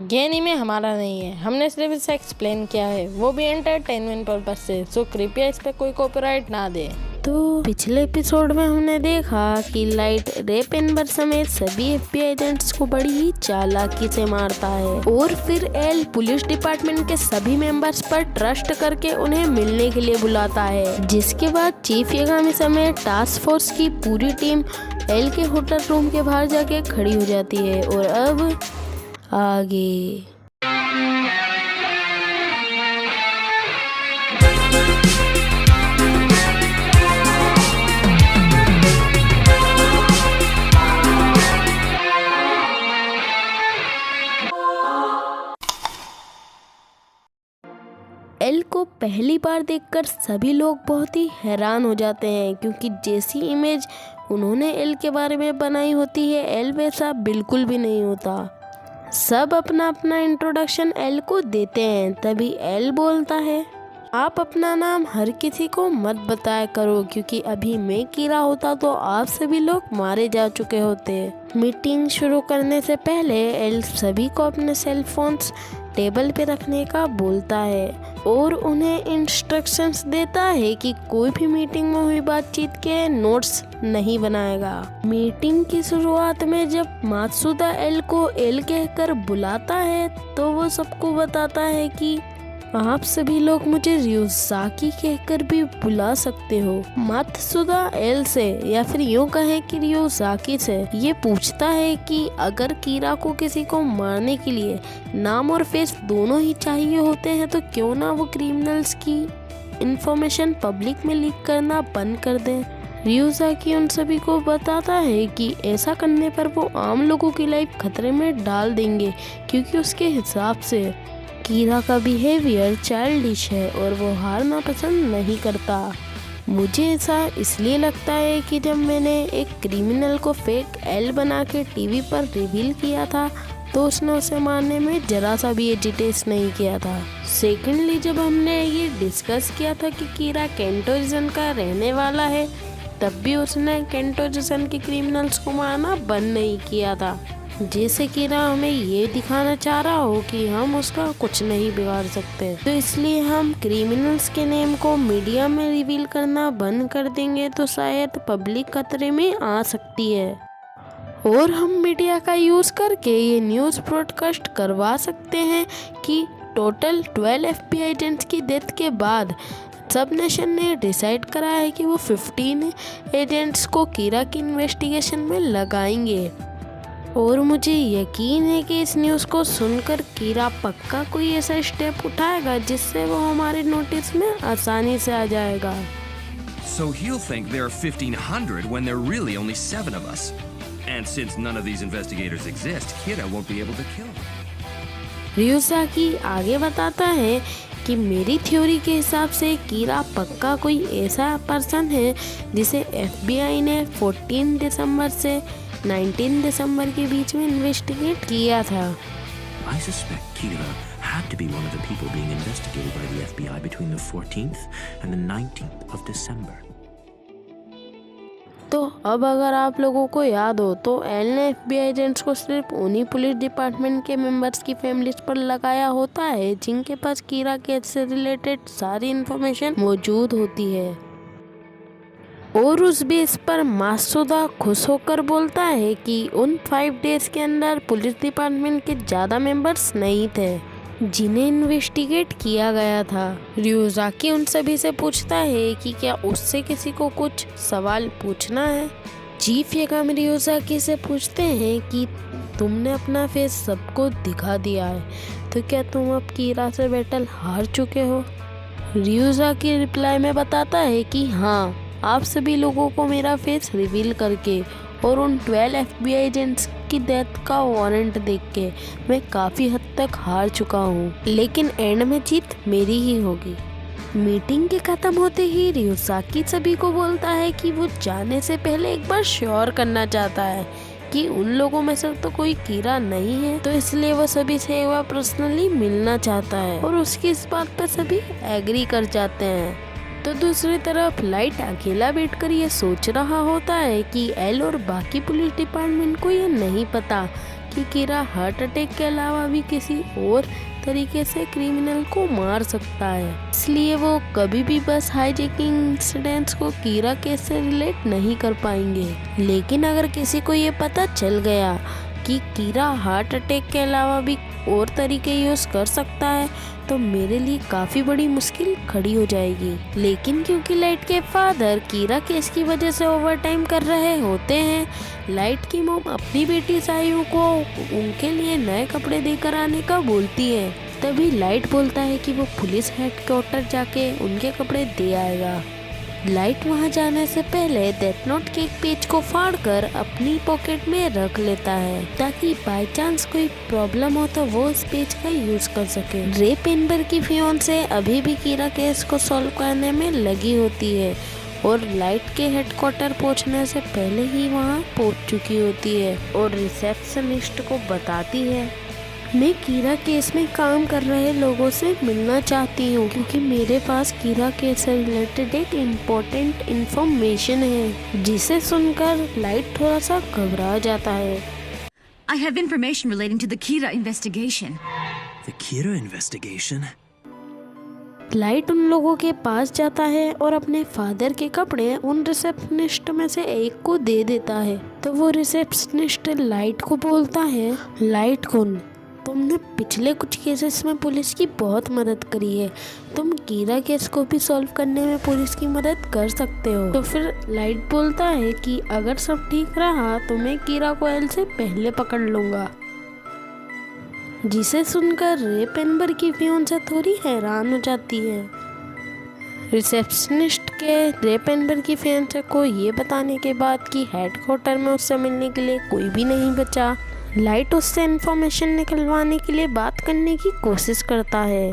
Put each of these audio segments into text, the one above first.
ये एनीमे हमारा नहीं है, हमने सिर्फ इसे एक्सप्लेन किया है, वो भी एंटरटेनमेंट पर्पज से, सो कृपया इस पे कोई कॉपीराइट ना दे। तो पिछले एपिसोड में हमने देखा कि लाइट रेप एम्बर समेत सभी FBI एजेंट्स को बड़ी ही चालाकी से मारता है और फिर एल पुलिस डिपार्टमेंट के सभी मेंबर्स पर ट्रस्ट करके उन्हें मिलने के लिए बुलाता है, जिसके बाद चीफ यागामी समेत टास्क फोर्स की पूरी टीम एल के होटल रूम के बाहर जाके खड़ी हो जाती है। और अब आगे एल को पहली बार देखकर सभी लोग बहुत ही हैरान हो जाते हैं, क्योंकि जैसी इमेज उन्होंने एल के बारे में बनाई होती है एल वैसा बिल्कुल भी नहीं होता। सब अपना अपना इंट्रोडक्शन एल को देते हैं, तभी एल बोलता है, आप अपना नाम हर किसी को मत बताया करो, क्योंकि अभी मैं कीरा होता तो आप सभी लोग मारे जा चुके होते। मीटिंग शुरू करने से पहले एल सभी को अपने सेल फोन्स टेबल पे रखने का बोलता है और उन्हें इंस्ट्रक्शंस देता है कि कोई भी मीटिंग में हुई बातचीत के नोट्स नहीं बनाएगा। मीटिंग की शुरुआत में जब मात्सुदा एल को एल कहकर बुलाता है तो वो सबको बताता है कि आप सभी लोग मुझे रियोजाकी कहकर भी बुला सकते हो। मात्सुदा एल से या फिर यूँ कहें कि रियोजाकी से ये पूछता है कि अगर कीरा को किसी को मारने के लिए नाम और फेस दोनों ही चाहिए होते हैं तो क्यों ना वो क्रिमिनल्स की इंफॉर्मेशन पब्लिक में लीक करना बंद कर दें। रियोजाकी उन सभी को बताता है कि ऐसा करने पर वो आम लोगों की लाइफ खतरे में डाल देंगे, क्योंकि उसके हिसाब से कीरा का बिहेवियर चाइल्डिश है और वो हारना पसंद नहीं करता। मुझे ऐसा इसलिए लगता है कि जब मैंने एक क्रिमिनल को फेक एल बना के टीवी पर रिवील किया था तो उसने उसे मारने में जरा सा भी एजिटेट नहीं किया था। सेकेंडली, जब हमने ये डिस्कस किया था कि कीरा केंटो रीजन का रहने वाला है, तब भी उसने केंटो रीजन के क्रिमिनल्स को मारना बंद नहीं किया था, जैसे कीरा हमें ये दिखाना चाह रहा हो कि हम उसका कुछ नहीं बिगाड़ सकते। तो इसलिए हम क्रिमिनल्स के नेम को मीडिया में रिवील करना बंद कर देंगे तो शायद पब्लिक खतरे में आ सकती है और हम मीडिया का यूज़ करके ये न्यूज़ ब्रॉडकास्ट करवा सकते हैं कि टोटल 12 FBI एजेंट्स की डेथ के बाद सब नेशन ने डिसाइड करा है कि वो 15 एजेंट्स को कीरा की इन्वेस्टिगेशन में लगाएंगे। और मुझे यकीन है कि इस न्यूज़ को सुनकर कीरा पक्का कोई ऐसा स्टेप उठाएगा जिससे वो हमारे नोटिस में आसानी से आ जाएगा। So he'll think there are 1,500 when there are really only 7 of us. And since none of these investigators exist, Kira won't be able to kill them. रियोजाकी आगे बताता है कि मेरी थ्योरी के हिसाब से कीरा पक्का कोई ऐसा पर्सन है जिसे FBI ने 14 दिसंबर से 19 दिसंबर के बीच में इन्वेस्टिगेट किया था। I suspect Kira had to be one of the people being investigated by the FBI between the 14th and the 19th of December. तो अब अगर आप लोगों को याद हो तो एल ने FBI एजेंट्स को सिर्फ उन्हीं पुलिस डिपार्टमेंट के मेंबर्स की फैमिलीज पर लगाया होता है जिनके पास कीरा केस से रिलेटेड सारी इन्फॉर्मेशन मौजूद होती है। और उस बेस पर मात्सुदा खुश होकर बोलता है कि उन 5 डेज के अंदर पुलिस डिपार्टमेंट के ज़्यादा मेंबर्स नहीं थे जिन्हें इन्वेस्टिगेट किया गया था। रियोजाकी उन सभी से पूछता है कि क्या उससे किसी को कुछ सवाल पूछना है। चीफ यागामी रियोजाकी से पूछते हैं कि तुमने अपना फेस सबको दिखा दिया है, तो क्या तुम अब कीरा से बैटल हार चुके हो। रियोजाकी रिप्लाई में बताता है कि हाँ, आप सभी लोगों को मेरा फेस रिवील करके और उन 12 FBI एजेंट्स की डेथ का वारंट देख के मैं काफ़ी हद तक हार चुका हूँ, लेकिन एंड में जीत मेरी ही होगी। मीटिंग के ख़त्म होते ही रियोजाकी सभी को बोलता है कि वो जाने से पहले एक बार श्योर करना चाहता है कि उन लोगों में से तो कोई कीरा नहीं है, तो इसलिए वो सभी से एक बार पर्सनली मिलना चाहता है और उसकी इस बात पर सभी एग्री कर जाते हैं। तो दूसरी तरफ लाइट अकेला बैठकर ये सोच रहा होता है कि एल और बाकी पुलिस डिपार्टमेंट को ये नहीं पता कि कीरा हार्ट अटैक के अलावा भी किसी और तरीके से क्रिमिनल को मार सकता है, इसलिए वो कभी भी बस हाईजैकिंग इंसिडेंट्स को कीरा केस से रिलेट नहीं कर पाएंगे। लेकिन अगर किसी को ये पता चल गया कि कीरा हार्ट अटैक के अलावा भी और तरीके यूज़ कर सकता है तो मेरे लिए काफ़ी बड़ी मुश्किल खड़ी हो जाएगी। लेकिन क्योंकि लाइट के फादर कीरा केस की वजह से ओवरटाइम कर रहे होते हैं, लाइट की मॉम अपनी बेटी सायू को उनके लिए नए कपड़े देकर आने का बोलती है। तभी लाइट बोलता है कि वो पुलिस हेडक्वार्टर जाके उनके कपड़े दे आएगा। लाइट वहां जाने से पहले डेथ नोट के एक पेज को फाड़कर अपनी पॉकेट में रख लेता है ताकि बाय चांस कोई प्रॉब्लम हो तो वो इस पेज का यूज कर सके। रे पेनबर की फियांसे अभी भी कीरा केस को सॉल्व करने में लगी होती है और लाइट के हेडक्वार्टर पहुंचने से पहले ही वहां पहुंच चुकी होती है और रिसेप्शनिस्ट को बताती है, मैं कीरा केस में काम कर रहे लोगों से मिलना चाहती हूँ क्योंकि मेरे पास कीरा केस से रिलेटेड एक इम्पोर्टेंट इन्फॉर्मेशन है। जिसे सुनकर लाइट थोड़ा सा घबरा जाता है। I have information relating to the Kira investigation. The Kira investigation? Light उन लोगों के पास जाता है और अपने फादर के कपड़े उन रिसेप्शनिस्ट में से एक को दे देता है। तो वो रिसेप्शनिस्ट लाइट को बोलता है, लाइट कौन, तुमने पिछले कुछ केसेस में पुलिस की बहुत मदद करी है, तुम कीरा केस को भी सॉल्व करने में पुलिस की मदद कर सकते हो। तो फिर लाइट बोलता है कि अगर सब ठीक रहा तो मैं कीरा को एल से पहले पकड़ लूंगा। जिसे सुनकर रे पेनबर की फियांसे थोड़ी हैरान हो जाती है। रिसेप्शनिस्ट के रे पेनबर की फियांसे को ये बताने के बाद कि हेडक्वार्टर में उससे मिलने के लिए कोई भी नहीं बचा, लाइट उससे इन्फॉर्मेशन निकलवाने के लिए बात करने की कोशिश करता है।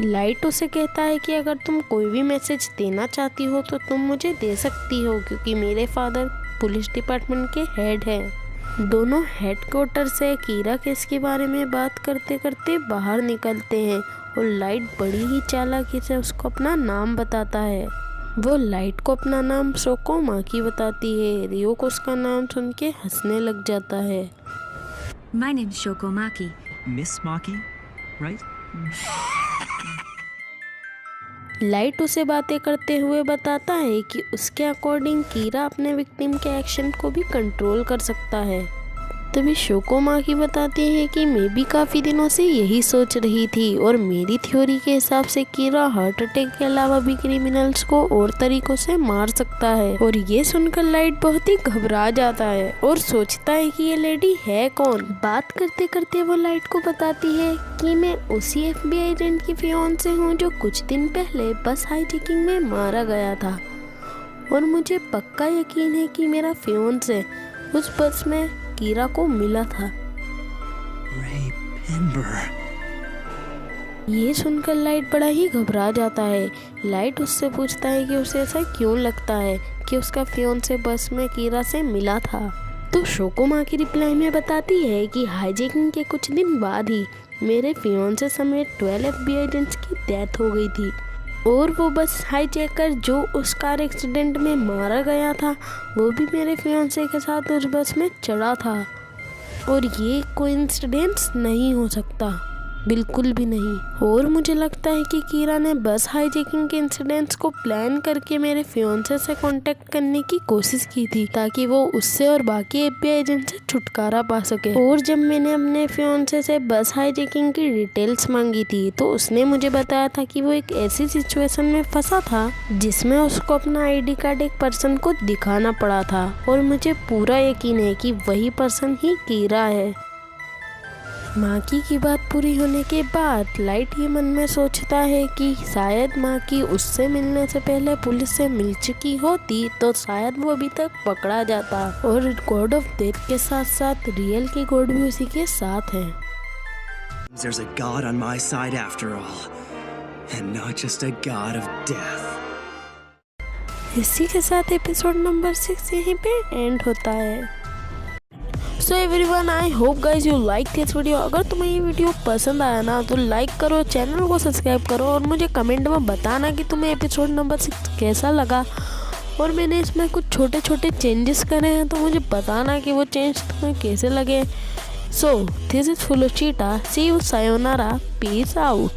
लाइट उसे कहता है कि अगर तुम कोई भी मैसेज देना चाहती हो तो तुम मुझे दे सकती हो क्योंकि मेरे फादर पुलिस डिपार्टमेंट के हेड हैं। दोनों हेडक्वार्टर से कीरा केस के बारे में बात करते करते बाहर निकलते हैं और लाइट बड़ी ही चालाकी से उसको अपना नाम बताता है। वो लाइट को अपना नाम शोको माकी बताती है। रियो को उसका नाम सुन के हंसने लग जाता है। My name's Shoko Maki. Miss Maki, right? Light उसे बातें करते हुए बताता है कि उसके अकॉर्डिंग कीरा अपने विक्टिम के एक्शन को भी कंट्रोल कर सकता है। तभी शोको माकी बताती है कि मैं भी काफ़ी दिनों से यही सोच रही थी और मेरी थ्योरी के हिसाब से कीरा हार्ट अटैक के अलावा भी क्रिमिनल्स को और तरीकों से मार सकता है। और ये सुनकर लाइट बहुत ही घबरा जाता है और सोचता है कि ये लेडी है कौन। बात करते करते वो लाइट को बताती है कि मैं उसी FBI एजेंट की फियांसे हूँ जो कुछ दिन पहले बस हाईजैकिंग में मारा गया था और मुझे पक्का यकीन है कि मेरा फियांसे उस बस में कीरा को मिला था। Ray Penber. ये सुनकर लाइट बड़ा ही घबरा जाता है। लाइट उससे पूछता है कि उसे ऐसा क्यों लगता है कि उसका फियांसे बस में कीरा से मिला था। तो शोको माकी रिप्लाई में बताती है कि हाईजैकिंग के कुछ दिन बाद ही मेरे फियांसे समेत 12 FBI एजेंट्स की डेथ हो गई थी और वो बस हाईजैकर जो उस कार एक्सीडेंट में मारा गया था वो भी मेरे फियांसे के साथ उस बस में चढ़ा था और ये कोइंसिडेंस नहीं हो सकता, बिल्कुल भी नहीं। और मुझे लगता है कि कीरा ने बस हाईजैकिंग के इंसिडेंट्स को प्लान करके मेरे फियांसे से कांटेक्ट करने की कोशिश की थी ताकि वो उससे और बाकी FBI एजेंट से छुटकारा पा सके। और जब मैंने अपने फियांसे से बस हाईजैकिंग की डिटेल्स मांगी थी तो उसने मुझे बताया था कि वो एक ऐसी सिचुएशन में फंसा था जिसमें उसको अपना ID कार्ड एक पर्सन को दिखाना पड़ा था और मुझे पूरा यकीन है कि वही पर्सन ही कीरा है। माकी की बात पूरी होने के बाद लाइट ये मन में सोचता है कि शायद माकी उससे मिलने से पहले पुलिस से मिल चुकी होती तो शायद वो अभी तक पकड़ा जाता और गॉड ऑफ डेथ के साथ साथ रियल के गॉड भी उसी के साथ हैं। There's a god on my side after all, and not just a god of death. इसी के साथ एपिसोड नंबर 6 यहीं पे एंड होता है। So everyone, I hope guys you like this video. अगर तुम्हें ये वीडियो पसंद आया ना तो लाइक करो, चैनल को सब्सक्राइब करो और मुझे कमेंट में बताना कि तुम्हें एपिसोड नंबर 6 कैसा लगा। और मैंने इसमें कुछ छोटे छोटे चेंजेस करे हैं तो मुझे बताना कि वो चेंज तुम्हें कैसे लगे। So, this is Full of Cheetah. See you, sayonara, peace out.